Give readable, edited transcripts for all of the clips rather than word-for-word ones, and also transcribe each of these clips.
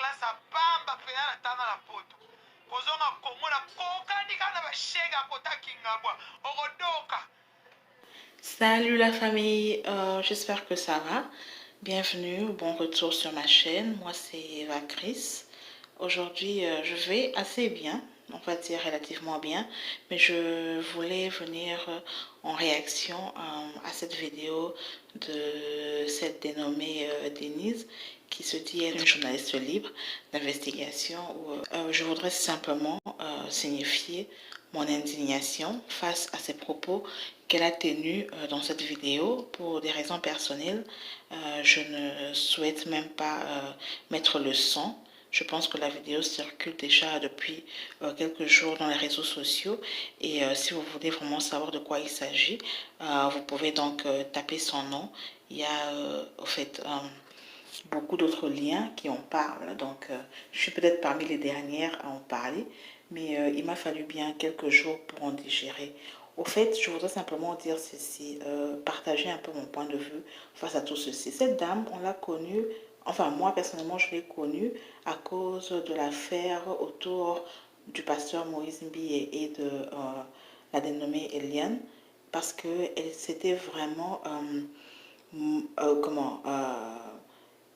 classe à Bamba, Péana, Tana la poto. Kozonga Kongo na Kokanika na Bashega Kota Kingabwa, Orodoka. Salut la famille, j'espère que ça va. Bienvenue, bon retour sur ma chaîne. Moi c'est Eva Chris. Aujourd'hui je vais assez bien, on va dire relativement bien, mais je voulais venir en réaction à cette vidéo de cette dénommée Denise qui se dit être une journaliste libre d'investigation. Je voudrais simplement signifier mon indignation face à ces propos qu'elle a tenus dans cette vidéo. Pour des raisons personnelles, je ne souhaite même pas mettre le son. Je pense que la vidéo circule déjà depuis quelques jours dans les réseaux sociaux et si vous voulez vraiment savoir de quoi il s'agit, vous pouvez donc taper son nom. Il y a au fait beaucoup d'autres liens qui en parlent, donc je suis peut-être parmi les dernières à en parler, mais il m'a fallu bien quelques jours pour en digérer. Au fait, je voudrais simplement dire ceci, partager un peu mon point de vue face à tout ceci. Cette dame, on l'a connue, enfin moi personnellement je l'ai connue à cause de l'affaire autour du pasteur Moïse Mbiye et de la dénommée Eliane, parce qu'elle s'était vraiment,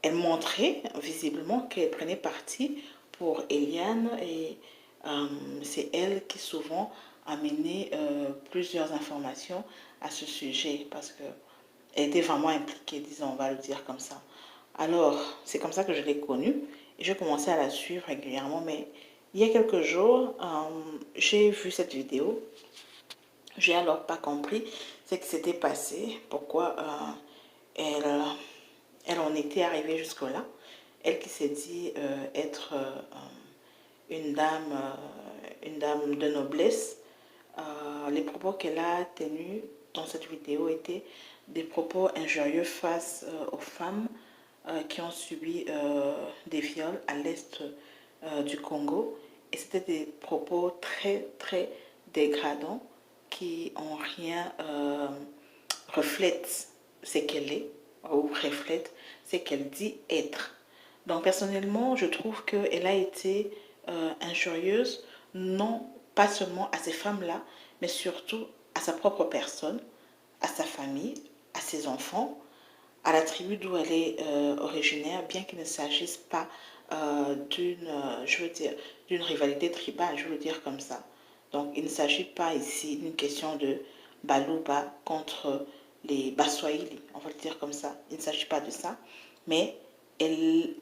elle montrait visiblement qu'elle prenait parti pour Eliane et c'est elle qui souvent amenait plusieurs informations à ce sujet parce qu'elle était vraiment impliquée, disons, on va le dire comme ça. Alors, c'est comme ça que je l'ai connue et je commençais à la suivre régulièrement, mais il y a quelques jours, j'ai vu cette vidéo. J'ai alors pas compris ce qui s'était passé, pourquoi elle en était arrivée jusque-là. Elle qui s'est dit être une dame de noblesse. Les propos qu'elle a tenus dans cette vidéo étaient des propos injurieux face aux femmes qui ont subi des viols à l'est du Congo. Et c'était des propos très, très dégradants qui en rien reflètent ce qu'elle est ou reflètent ce qu'elle dit être. Donc personnellement, je trouve qu'elle a été injurieuse, non pas seulement à ces femmes-là, mais surtout à sa propre personne, à sa famille, à ses enfants, à la tribu d'où elle est originaire, bien qu'il ne s'agisse pas je veux dire, d'une rivalité tribale, je veux le dire comme ça. Donc il ne s'agit pas ici d'une question de Balouba contre les Baswahili, on va le dire comme ça. Il ne s'agit pas de ça, mais elle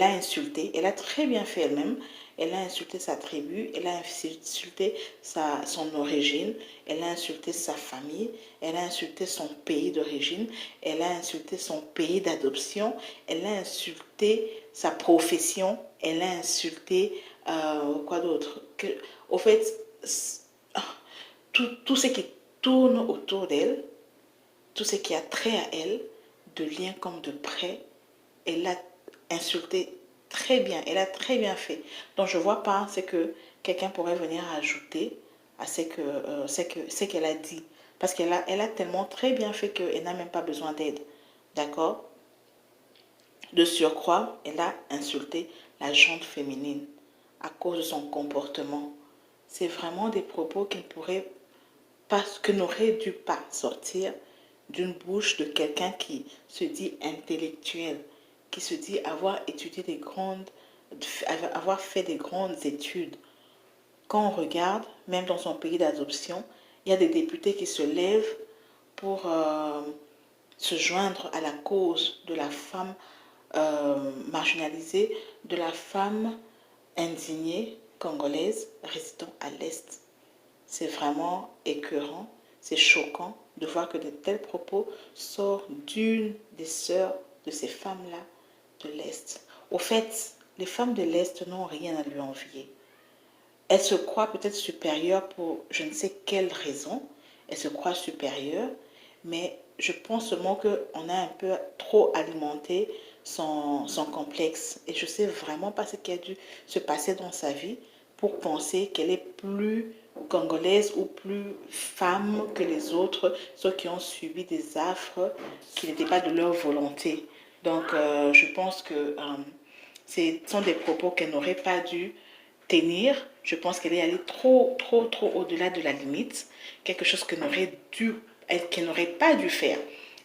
a insulté, elle a très bien fait elle-même, elle a insulté sa tribu, elle a insulté son origine, elle a insulté sa famille, elle a insulté son pays d'origine, elle a insulté son pays d'adoption, elle a insulté sa profession, elle a insulté quoi d'autre. Au fait, tout ce qui tourne autour d'elle, tout ce qui a trait à elle, de lien comme de près, elle l'a insulté très bien, elle a très bien fait. Donc je ne vois pas ce que quelqu'un pourrait venir ajouter à ce qu'elle a dit. Parce elle a tellement très bien fait qu'elle n'a même pas besoin d'aide. D'accord? De surcroît, elle a insulté la gente féminine à cause de son comportement. C'est vraiment des propos que n'aurait dû pas sortir d'une bouche de quelqu'un qui se dit intellectuel, qui se dit avoir étudié avoir fait des grandes études. Quand on regarde, même dans son pays d'adoption, il y a des députés qui se lèvent pour se joindre à la cause de la femme marginalisée, de la femme indignée congolaise résidant à l'Est. C'est vraiment écœurant, c'est choquant de voir que de tels propos sortent d'une des sœurs de ces femmes-là de l'Est. Au fait, les femmes de l'Est n'ont rien à lui envier. Elles se croient peut-être supérieures pour je ne sais quelle raison. Elles se croient supérieures, mais je pense seulement qu'on a un peu trop alimenté son complexe. Et je ne sais vraiment pas ce qui a dû se passer dans sa vie pour penser qu'elle est plus congolaise ou plus femme que les autres, ceux qui ont subi des affres qui n'étaient pas de leur volonté. Donc je pense que Ce sont des propos qu'elle n'aurait pas dû tenir. Je pense qu'elle est allée trop au-delà de la limite. Quelque chose qu'elle n'aurait pas dû faire.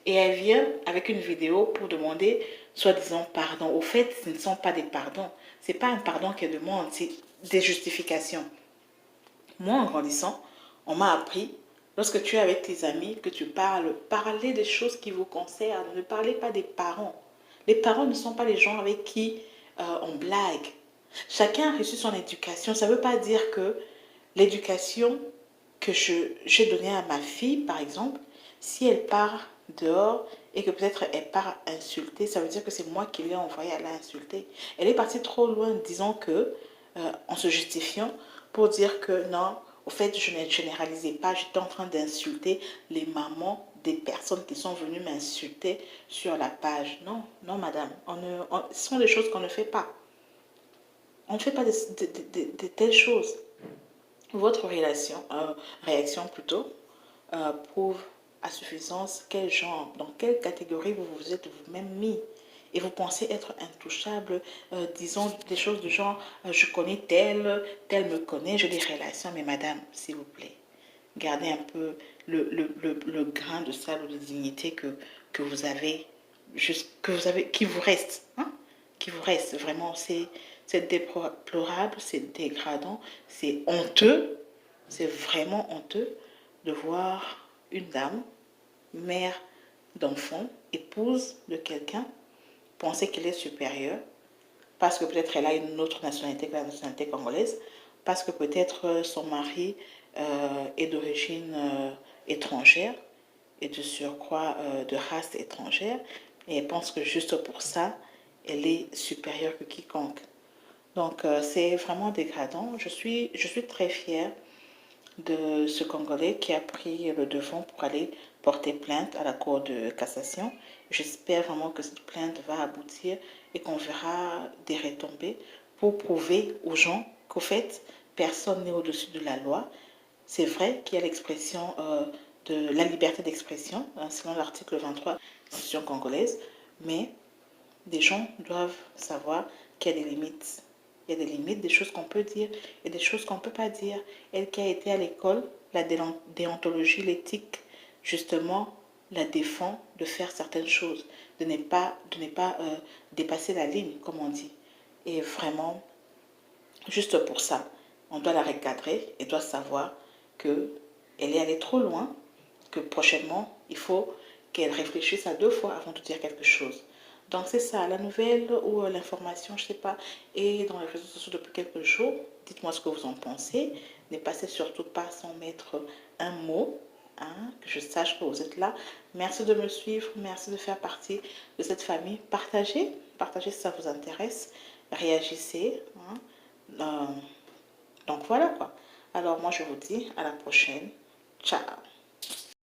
Et elle vient avec une vidéo pour demander, soi-disant, pardon. Au fait, ce ne sont pas des pardons. Ce n'est pas un pardon qu'elle demande, c'est des justifications. Moi, en grandissant, on m'a appris, lorsque tu es avec tes amis, que tu parlez des choses qui vous concernent. Ne parlez pas des parents. Les parents ne sont pas les gens avec qui on blague. Chacun a reçu son éducation. Ça ne veut pas dire que l'éducation que j'ai donnée à ma fille, par exemple, si elle part dehors et que peut-être elle part insulter, ça veut dire que c'est moi qui l'ai envoyée à l'insulter. Elle est partie trop loin, disons que, en se justifiant, pour dire que non, au fait, je ne généralisais pas, j'étais en train d'insulter les mamans des personnes qui sont venues m'insulter sur la page. Non, non, madame, ce sont des choses qu'on ne fait pas. On ne fait pas de telles choses. Votre réaction plutôt, prouve à suffisance quel genre, dans quelle catégorie vous vous êtes vous-même mis. Et vous pensez être intouchable, disons des choses du genre, je connais tel me connaît, j'ai des relations, mais madame, s'il vous plaît, gardez un peu le grain de sable ou de dignité que vous avez, qui vous reste, hein? Qui vous reste, vraiment, c'est déplorable, c'est dégradant, c'est honteux, c'est vraiment honteux de voir une dame, mère d'enfant, épouse de quelqu'un, penser qu'elle est supérieure, parce que peut-être elle a une autre nationalité que la nationalité congolaise, parce que peut-être son mari est d'origine étrangère et de surcroît de race étrangère, et elle pense que juste pour ça, elle est supérieure que quiconque. Donc c'est vraiment dégradant. Je suis très fière de ce Congolais qui a pris le devant pour aller porter plainte à la Cour de cassation. J'espère vraiment que cette plainte va aboutir et qu'on verra des retombées pour prouver aux gens qu'au fait, personne n'est au-dessus de la loi. C'est vrai qu'il y a l'expression de la liberté d'expression, hein, selon l'article 23 de la Constitution congolaise, mais des gens doivent savoir qu'il y a des limites. Il y a des limites, des choses qu'on peut dire et des choses qu'on ne peut pas dire. Elle qui a été à l'école, la déontologie, l'éthique, justement, la défend de faire certaines choses, de ne pas dépasser la ligne, comme on dit. Et vraiment, juste pour ça, on doit la recadrer et doit savoir qu'elle est allée trop loin, que prochainement, il faut qu'elle réfléchisse à 2 fois avant de dire quelque chose. Donc c'est ça, la nouvelle ou l'information, je ne sais pas, est dans les réseaux sociaux depuis quelques jours. Dites-moi ce que vous en pensez. Ne passez surtout pas sans mettre un mot, hein, que je sache que vous êtes là. Merci de me suivre, merci de faire partie de cette famille. Partagez si ça vous intéresse, réagissez. Hein. Donc voilà quoi. Alors moi je vous dis à la prochaine. Ciao.